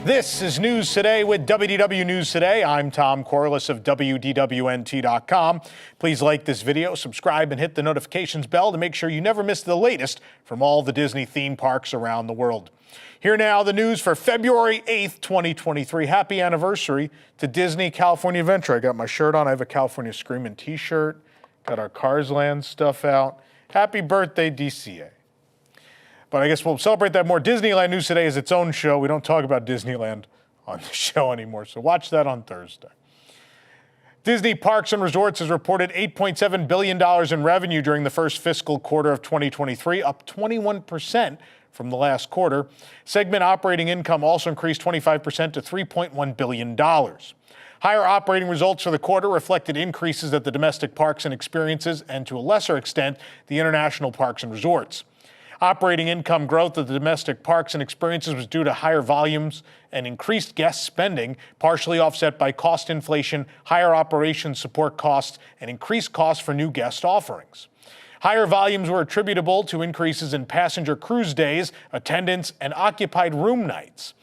This is News Today with WDW News Today. I'm Tom Corliss of WDWNT.com. Please like this video, subscribe, and hit the notifications bell to make sure you never miss the latest from all the Disney theme parks around the world. Here now, the news for February 8th, 2023. Happy anniversary to Disney California Adventure. I got my shirt on. I have a California Screamin' t-shirt. Got our Cars Land stuff out. Happy birthday, DCA. But I guess we'll celebrate that more. Disneyland News Today is its own show. We don't talk about Disneyland on the show anymore, so watch that on Thursday. Disney Parks and Resorts has reported $8.7 billion in revenue during the first fiscal quarter of 2023, up 21% from the last quarter. Segment operating income also increased 25% to $3.1 billion. Higher operating results for the quarter reflected increases at the domestic parks and experiences and, to a lesser extent, the international parks and resorts. Operating income growth of the domestic parks and experiences was due to higher volumes and increased guest spending, partially offset by cost inflation, higher operations support costs, and increased costs for new guest offerings. Higher volumes were attributable to increases in passenger cruise days, attendance, and occupied room nights.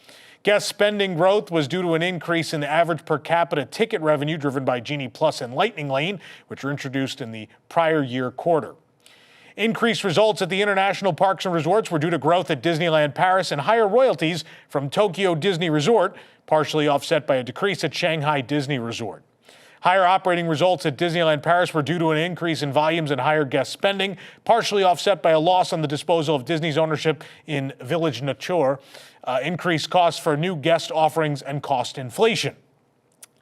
Guest spending growth was due to an increase in the average per capita ticket revenue driven by Genie Plus and Lightning Lane, which were introduced in the prior year quarter. Increased results at the international parks and resorts were due to growth at Disneyland Paris and higher royalties from Tokyo Disney Resort, partially offset by a decrease at Shanghai Disney Resort. Higher operating results at Disneyland Paris were due to an increase in volumes and higher guest spending, partially offset by a loss on the disposal of Disney's ownership in Village Nature, increased costs for new guest offerings, and cost inflation.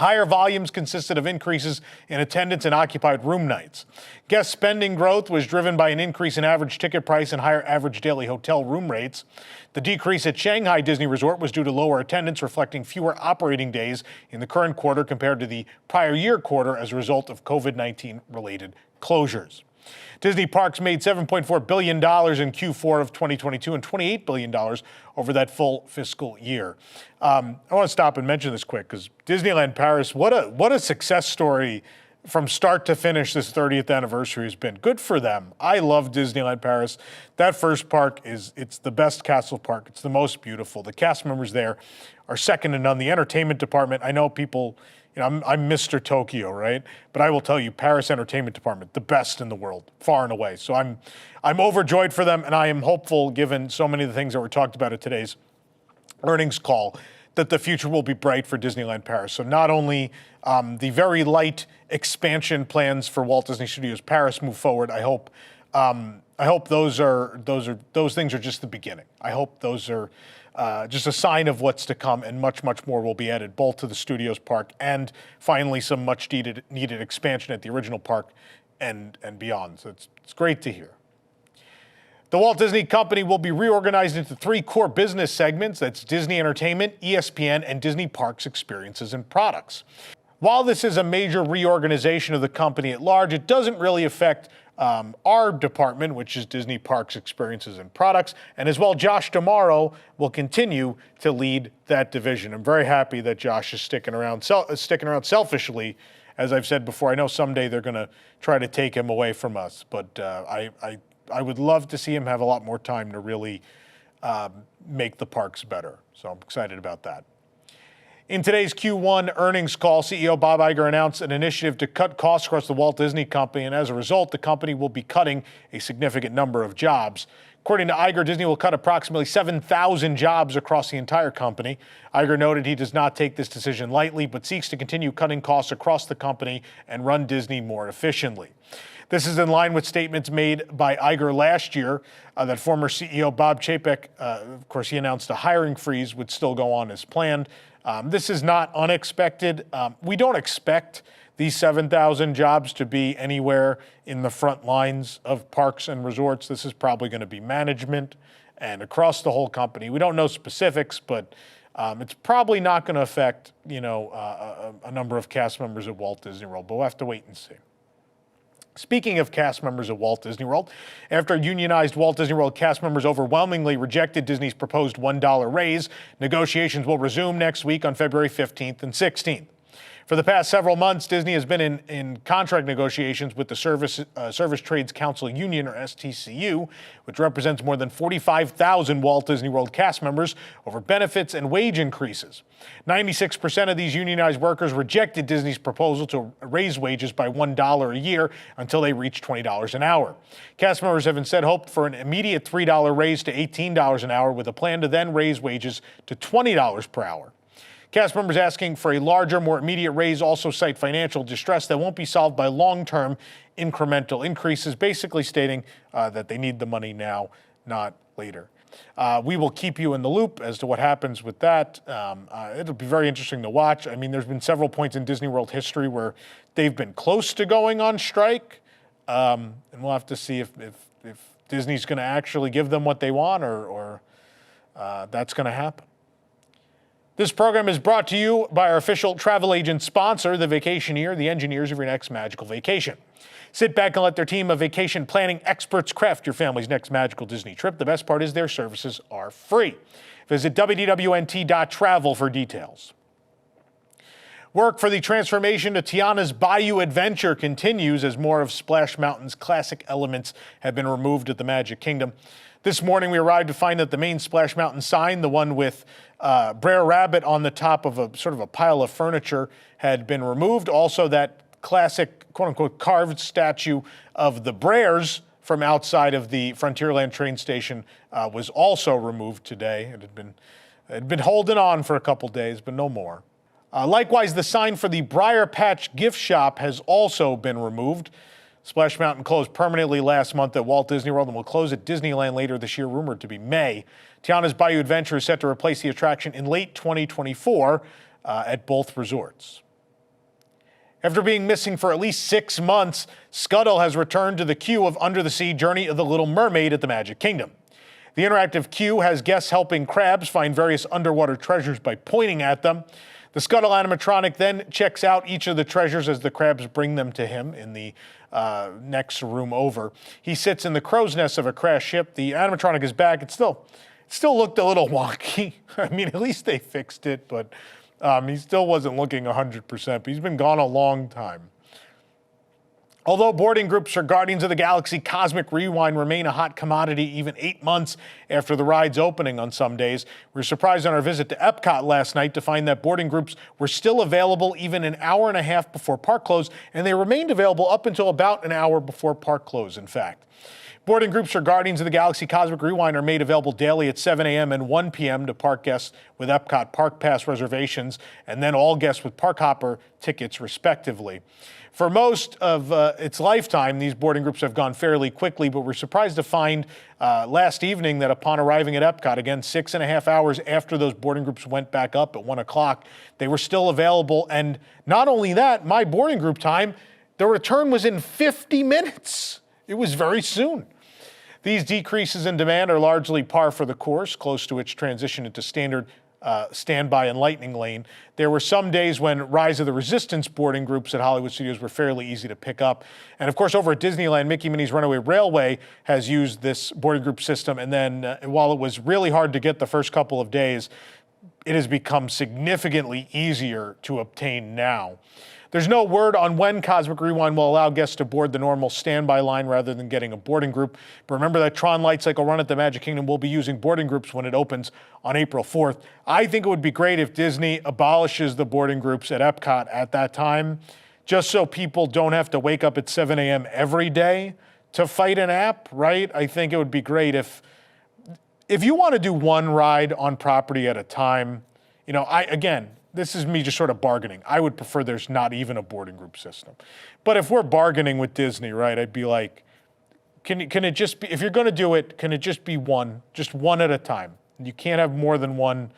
Higher volumes consisted of increases in attendance and occupied room nights. Guest spending growth was driven by an increase in average ticket price and higher average daily hotel room rates. The decrease at Shanghai Disney Resort was due to lower attendance, reflecting fewer operating days in the current quarter compared to the prior year quarter as a result of COVID-19 related closures. Disney Parks made $7.4 billion in Q4 of 2022 and $28 billion over that full fiscal year. I want to stop and mention this quick because Disneyland Paris, what a success story from start to finish this 30th anniversary has been. Good for them. I love Disneyland Paris. That first park it's the best castle park. It's the most beautiful. The cast members there are second to none. The entertainment department, I know people, I'm Mr. Tokyo, right? But I will tell you, Paris Entertainment Department, the best in the world, far and away. So I'm overjoyed for them, and I am hopeful, given so many of the things that were talked about at today's earnings call, that the future will be bright for Disneyland Paris. So not only the very light expansion plans for Walt Disney Studios Paris move forward, I hope those things are just the beginning. I hope those are just a sign of what's to come, and much, much more will be added, both to the Studios Park and finally some much needed expansion at the original park and beyond. So it's great to hear. The Walt Disney Company will be reorganized into three core business segments. That's Disney Entertainment, ESPN, and Disney Parks Experiences and Products. While this is a major reorganization of the company at large, it doesn't really affect our department, which is Disney Parks Experiences and Products. And as well, Josh D'Amaro will continue to lead that division. I'm very happy that Josh is sticking around selfishly. As I've said before, I know someday they're going to try to take him away from us, but I would love to see him have a lot more time to really make the parks better. So I'm excited about that. In today's Q1 earnings call, CEO Bob Iger announced an initiative to cut costs across the Walt Disney Company, and as a result, the company will be cutting a significant number of jobs. According to Iger, Disney will cut approximately 7,000 jobs across the entire company. Iger noted he does not take this decision lightly, but seeks to continue cutting costs across the company and run Disney more efficiently. This is in line with statements made by Iger last year that former CEO Bob Chapek, of course, he announced a hiring freeze would still go on as planned. This is not unexpected. We don't expect these 7,000 jobs to be anywhere in the front lines of parks and resorts. This is probably going to be management and across the whole company. We don't know specifics, but it's probably not going to affect, a number of cast members at Walt Disney World, but we'll have to wait and see. Speaking of cast members at Walt Disney World, after unionized Walt Disney World cast members overwhelmingly rejected Disney's proposed $1 raise, negotiations will resume next week on February 15th and 16th. For the past several months, Disney has been in contract negotiations with the Service Trades Council Union, or STCU, which represents more than 45,000 Walt Disney World cast members, over benefits and wage increases. 96% of these unionized workers rejected Disney's proposal to raise wages by $1 a year until they reached $20 an hour. Cast members have instead hoped for an immediate $3 raise to $18 an hour, with a plan to then raise wages to $20 per hour. Cast members asking for a larger, more immediate raise also cite financial distress that won't be solved by long-term incremental increases, basically stating that they need the money now, not later. We will keep you in the loop as to what happens with that. It'll be very interesting to watch. I mean, there's been several points in Disney World history where they've been close to going on strike, and we'll have to see if Disney's going to actually give them what they want, or that's going to happen. This program is brought to you by our official travel agent sponsor, The Vacationeer, the engineers of your next magical vacation. Sit back and let their team of vacation planning experts craft your family's next magical Disney trip. The best part is their services are free. Visit www.nt.travel for details. Work for the transformation to Tiana's Bayou adventure continues as more of Splash Mountain's classic elements have been removed at the Magic Kingdom. This morning, we arrived to find that the main Splash Mountain sign, the one with Brer Rabbit on the top of a sort of a pile of furniture, had been removed. Also, that classic, quote-unquote, carved statue of the Br'ers from outside of the Frontierland train station was also removed today. It had been holding on for a couple days, but no more. Likewise, the sign for the Briar Patch gift shop has also been removed. Splash Mountain closed permanently last month at Walt Disney World and will close at Disneyland later this year, rumored to be May. Tiana's Bayou Adventure is set to replace the attraction in late 2024 at both resorts. After being missing for at least 6 months, Scuttle has returned to the queue of Under the Sea Journey of the Little Mermaid at the Magic Kingdom. The interactive queue has guests helping crabs find various underwater treasures by pointing at them. The Scuttle animatronic then checks out each of the treasures as the crabs bring them to him in the next room over. He sits in the crow's nest of a crashed ship. The animatronic is back. It still looked a little wonky. I mean, at least they fixed it, but he still wasn't looking 100%, but he's been gone a long time. Although boarding groups for Guardians of the Galaxy Cosmic Rewind remain a hot commodity even 8 months after the ride's opening on some days, we were surprised on our visit to EPCOT last night to find that boarding groups were still available even an hour and a half before park close, and they remained available up until about an hour before park close, in fact. Boarding groups for Guardians of the Galaxy Cosmic Rewind are made available daily at 7 a.m. and 1 p.m. to park guests with EPCOT Park Pass reservations, and then all guests with Park Hopper tickets, respectively. For most of its lifetime, these boarding groups have gone fairly quickly, but we're surprised to find last evening that upon arriving at EPCOT, again 6.5 hours after those boarding groups went back up at 1 o'clock, they were still available. And not only that, my boarding group time, the return was in 50 minutes. It was very soon. These decreases in demand are largely par for the course, close to its transition into standard standby and lightning lane. There were some days when Rise of the Resistance boarding groups at Hollywood Studios were fairly easy to pick up. And of course, over at Disneyland, Mickey Minnie's Runaway Railway has used this boarding group system. And then while it was really hard to get the first couple of days, it has become significantly easier to obtain now. There's no word on when Cosmic Rewind will allow guests to board the normal standby line rather than getting a boarding group. But remember that Tron Light Cycle run at the Magic Kingdom will be using boarding groups when it opens on April 4th. I think it would be great if Disney abolishes the boarding groups at EPCOT at that time, just so people don't have to wake up at 7 a.m. every day to fight an app, right? I think it would be great if you want to do one ride on property at a time, you know, this is me just sort of bargaining. I would prefer there's not even a boarding group system. But if we're bargaining with Disney, right, I'd be like, can it just be, if you're going to do it, can it just be just one at a time? You can't have more than one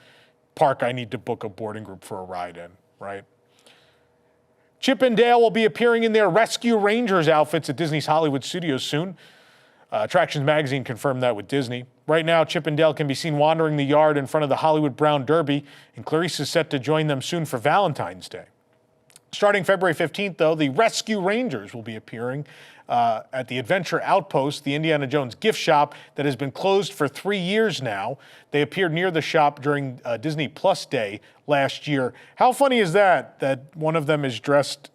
park I need to book a boarding group for a ride in, right? Chip and Dale will be appearing in their Rescue Rangers outfits at Disney's Hollywood Studios soon. Attractions Magazine confirmed that with Disney. Right now, Chip and Dale can be seen wandering the yard in front of the Hollywood Brown Derby, and Clarice is set to join them soon for Valentine's Day. Starting February 15th, though, the Rescue Rangers will be appearing at the Adventure Outpost, the Indiana Jones gift shop that has been closed for 3 years now. They appeared near the shop during Disney Plus Day last year. How funny is that one of them is dressed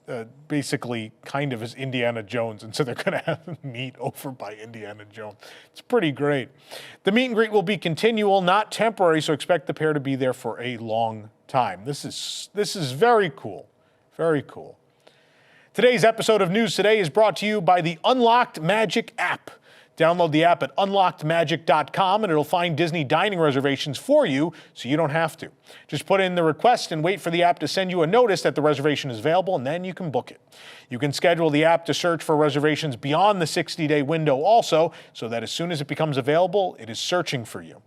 basically kind of as Indiana Jones, and so they're going to have them meet over by Indiana Jones. It's pretty great. The meet and greet will be continual, not temporary, so expect the pair to be there for a long time. This is very cool. Very cool. Today's episode of News Today is brought to you by the Unlocked Magic app. Download the app at unlockedmagic.com and it'll find Disney dining reservations for you so you don't have to. Just put in the request and wait for the app to send you a notice that the reservation is available, and then you can book it. You can schedule the app to search for reservations beyond the 60-day window also, so that as soon as it becomes available, it is searching for you.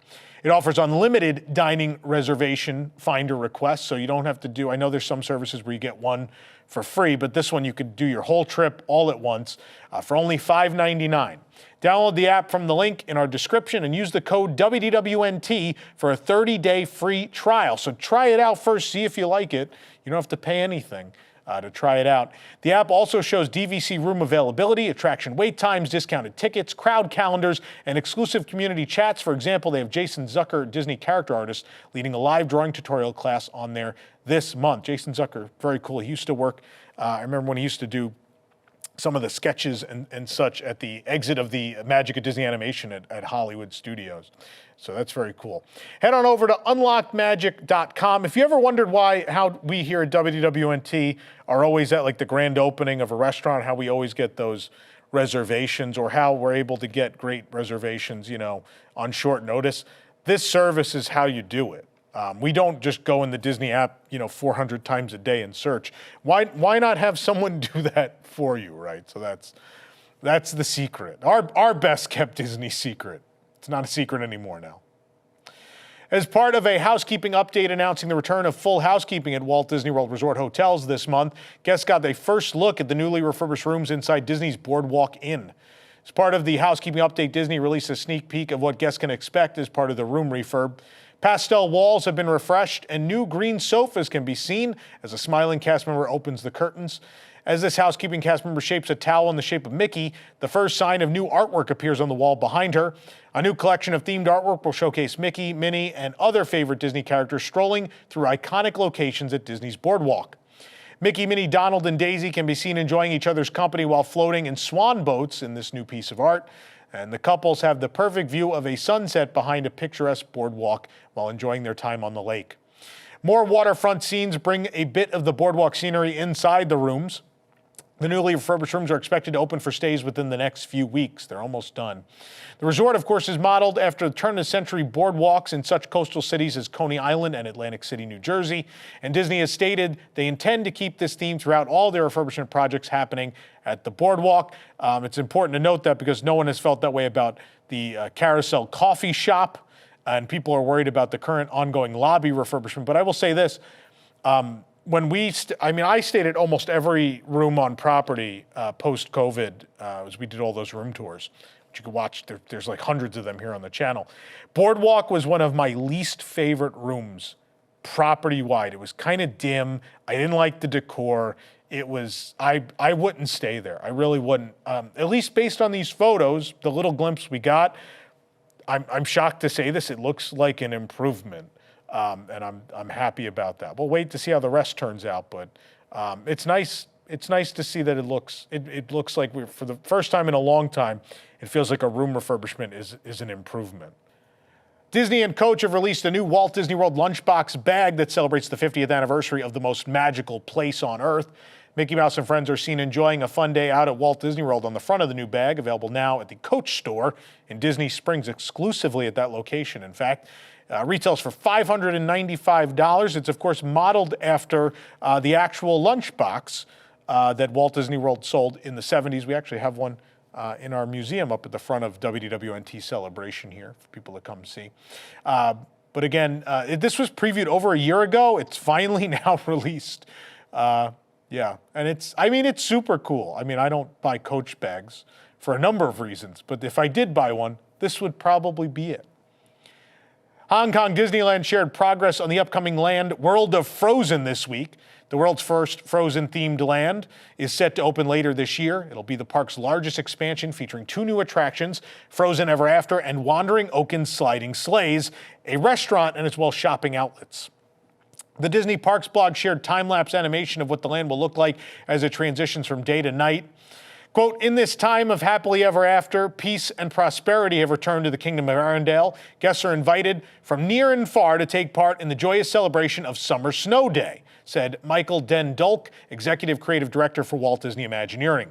It offers unlimited dining reservation finder requests, so you don't have to do, I know there's some services where you get one for free, but this one you could do your whole trip all at once for only $5.99. Download the app from the link in our description and use the code WDWNT for a 30-day free trial. So try it out first, see if you like it. You don't have to pay anything to try it out. The app also shows DVC room availability, attraction wait times, discounted tickets, crowd calendars, and exclusive community chats. For example, they have Jason Zucker, Disney character artist, leading a live drawing tutorial class on there this month. Jason Zucker, very cool. He used to work, I remember when he used to do some of the sketches and such at the exit of the Magic at Disney Animation at Hollywood Studios. So that's very cool. Head on over to unlockedmagic.com. If you ever wondered how we here at WDWNT are always at like the grand opening of a restaurant, how we always get those reservations, or how we're able to get great reservations, on short notice, this service is how you do it. We don't just go in the Disney app, 400 times a day and search. Why not have someone do that for you, right? So that's the secret. Our best kept Disney secret. It's not a secret anymore now. As part of a housekeeping update announcing the return of full housekeeping at Walt Disney World Resort hotels this month, guests got their first look at the newly refurbished rooms inside Disney's BoardWalk Inn. As part of the housekeeping update, Disney released a sneak peek of what guests can expect as part of the room refurb. Pastel walls have been refreshed and new green sofas can be seen as a smiling cast member opens the curtains. As this housekeeping cast member shapes a towel in the shape of Mickey, the first sign of new artwork appears on the wall behind her. A new collection of themed artwork will showcase Mickey, Minnie, and other favorite Disney characters strolling through iconic locations at Disney's BoardWalk. Mickey, Minnie, Donald, and Daisy can be seen enjoying each other's company while floating in swan boats in this new piece of art. And the couples have the perfect view of a sunset behind a picturesque boardwalk while enjoying their time on the lake. More waterfront scenes bring a bit of the boardwalk scenery inside the rooms. The newly refurbished rooms are expected to open for stays within the next few weeks. They're almost done. The resort, of course, is modeled after the turn-of-the-century boardwalks in such coastal cities as Coney Island and Atlantic City, New Jersey. And Disney has stated they intend to keep this theme throughout all their refurbishment projects happening at the boardwalk. It's important to note that because no one has felt that way about the Carousel Coffee Shop, and people are worried about the current ongoing lobby refurbishment. But I will say this. When I stayed at almost every room on property post-COVID as we did all those room tours, which you can watch. There's like hundreds of them here on the channel. BoardWalk was one of my least favorite rooms property-wide. It was kind of dim. I didn't like the decor. It was, I wouldn't stay there. I really wouldn't. At least based on these photos, the little glimpse we got, I'm shocked to say this, it looks like an improvement. And I'm happy about that. We'll wait to see how the rest turns out, but it's nice. It's nice to see that it looks like for the first time in a long time, it feels like a room refurbishment is an improvement. Disney and Coach have released a new Walt Disney World Lunchbox bag that celebrates the 50th anniversary of the most magical place on Earth. Mickey Mouse and friends are seen enjoying a fun day out at Walt Disney World on the front of the new bag, available now at the Coach store in Disney Springs exclusively at that location. In fact, retails for $595. It's, of course, modeled after the actual Lunchbox that Walt Disney World sold in the 70s. We actually have one in our museum up at the front of WDWNT Celebration here for people to come see. But again, this was previewed over a year ago. It's finally now released. Yeah, and it's super cool. I mean, I don't buy Coach bags for a number of reasons, but if I did buy one, this would probably be it. Hong Kong Disneyland shared progress on the upcoming land World of Frozen this week. The world's first Frozen-themed land is set to open later this year. It'll be the park's largest expansion, featuring 2 new attractions, Frozen Ever After and Wandering Oaken Sliding Sleighs, a restaurant, and as well shopping outlets. The Disney Parks blog shared time-lapse animation of what the land will look like as it transitions from day to night. Quote, in this time of happily ever after, peace and prosperity have returned to the Kingdom of Arendelle. Guests are invited from near and far to take part in the joyous celebration of Summer Snow Day, said Michael Den Dulk, Executive Creative Director for Walt Disney Imagineering.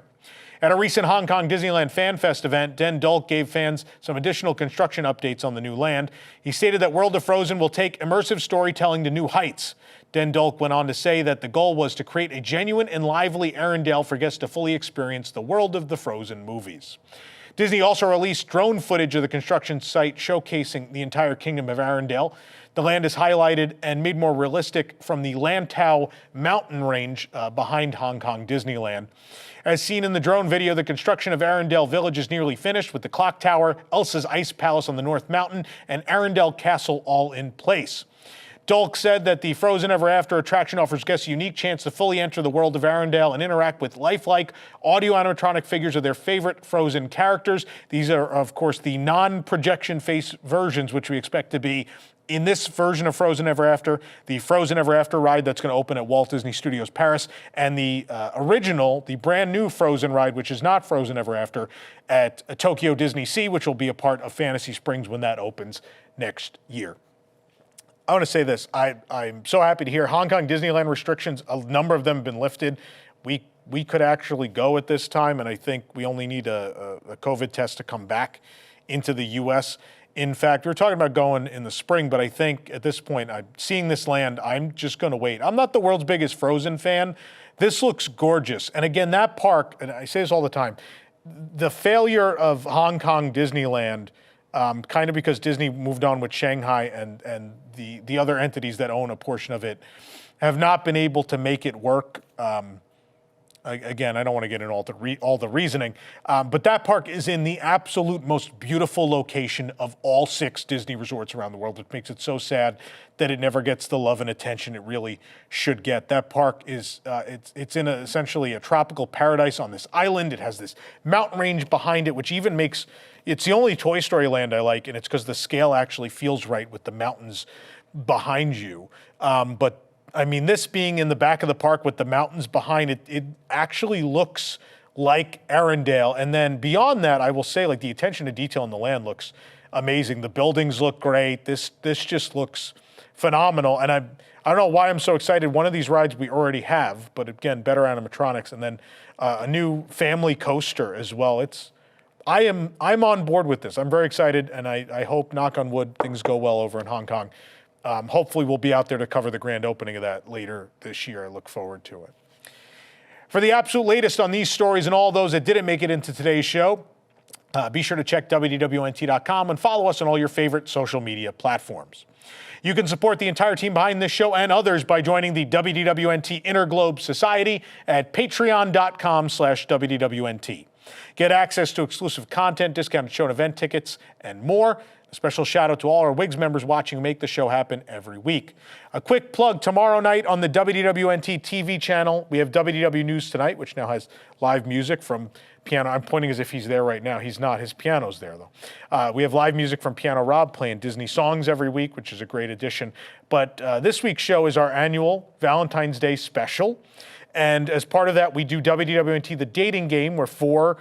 At a recent Hong Kong Disneyland Fan Fest event, Den Dulk gave fans some additional construction updates on the new land. He stated that World of Frozen will take immersive storytelling to new heights. Den Dulk went on to say that the goal was to create a genuine and lively Arendelle for guests to fully experience the world of the Frozen movies. Disney also released drone footage of the construction site showcasing the entire Kingdom of Arendelle. The land is highlighted and made more realistic from the Lantau mountain range behind Hong Kong Disneyland. As seen in the drone video, the construction of Arendelle Village is nearly finished, with the Clock Tower, Elsa's Ice Palace on the North Mountain, and Arendelle Castle all in place. Dulk said that the Frozen Ever After attraction offers guests a unique chance to fully enter the world of Arendelle and interact with lifelike audio animatronic figures of their favorite Frozen characters. These are, of course, the non-projection face versions, which we expect to be in this version of Frozen Ever After, the Frozen Ever After ride that's going to open at Walt Disney Studios Paris, and the original, the brand new Frozen ride, which is not Frozen Ever After, at Tokyo Disney Sea, which will be a part of Fantasy Springs when that opens next year. I want to say this. I'm so happy to hear Hong Kong Disneyland restrictions, a number of them have been lifted. We could actually go at this time, and I think we only need a COVID test to come back into the U.S. In fact, we were talking about going in the spring, but I think at this point, I'm seeing this land, I'm just going to wait. I'm not the world's biggest Frozen fan. This looks gorgeous. And again, that park, and I say this all the time, the failure of Hong Kong Disneyland, kind of because Disney moved on with Shanghai and the other entities that own a portion of it, have not been able to make it work. Again, I don't want to get into all the reasoning, but that park is in the absolute most beautiful location of all 6 Disney resorts around the world, which makes it so sad that it never gets the love and attention it really should get. That park is, it's in essentially a tropical paradise on this island. It has this mountain range behind it, which even makes, it's the only Toy Story land I like, and it's because the scale actually feels right with the mountains behind you. But I mean, this being in the back of the park with the mountains behind it, it actually looks like Arendelle. And then beyond that, I will say, like, the attention to detail in the land looks amazing. The buildings look great. This just looks phenomenal. And I don't know why I'm so excited. One of these rides we already have, but again, better animatronics, and then a new family coaster as well. I'm on board with this. I'm very excited, and I hope, knock on wood, things go well over in Hong Kong. Hopefully we'll be out there to cover the grand opening of that later this year. I look forward to it. For the absolute latest on these stories and all those that didn't make it into today's show, be sure to check WDWNT.com and follow us on all your favorite social media platforms. You can support the entire team behind this show and others by joining the WDWNT Interglobe Society at patreon.com/WDWNT. Get access to exclusive content, discounted show and event tickets, and more. A special shout out to all our WIGS members watching who make the show happen every week. A quick plug, tomorrow night on the WDWNT TV channel, we have WDW News Tonight, which now has live music from piano. I'm pointing as if he's there right now. He's not. His piano's there, though. We have live music from Piano Rob playing Disney songs every week, which is a great addition. But this week's show is our annual Valentine's Day special. And as part of that, we do WDWNT The Dating Game, where 4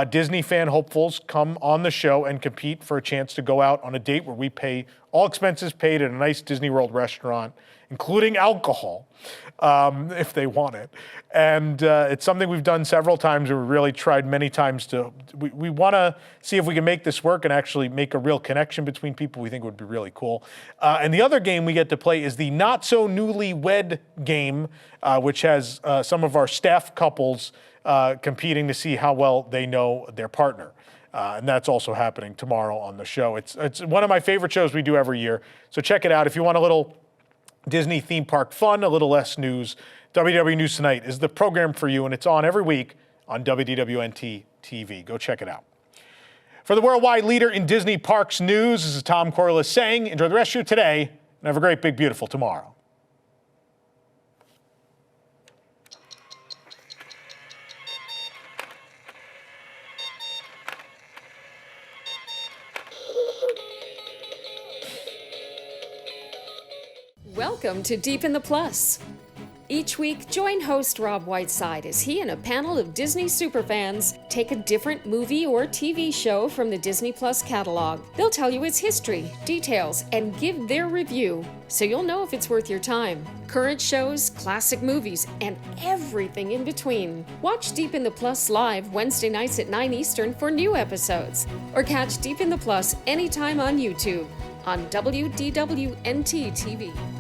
Disney fan hopefuls come on the show and compete for a chance to go out on a date where we pay all expenses paid at a nice Disney World restaurant, including alcohol, if they want it. And it's something we've done several times, and we really tried many times to, we want to see if we can make this work and actually make a real connection between people. We think would be really cool. And the other game we get to play is the Not So Newlywed game, which has some of our staff couples competing to see how well they know their partner. And that's also happening tomorrow on the show. It's one of my favorite shows we do every year. So check it out. If you want a little Disney theme park fun, a little less news, WDW News Tonight is the program for you, and it's on every week on WDWNT TV. Go check it out. For the worldwide leader in Disney Parks news, this is Tom Corliss saying, enjoy the rest of your today and have a great, big, beautiful tomorrow. Welcome to Deep in the Plus. Each week, join host Rob Whiteside as he and a panel of Disney superfans take a different movie or TV show from the Disney Plus catalog. They'll tell you its history, details, and give their review, so you'll know if it's worth your time. Current shows, classic movies, and everything in between. Watch Deep in the Plus live Wednesday nights at 9 Eastern for new episodes, or catch Deep in the Plus anytime on YouTube on WDWNT TV.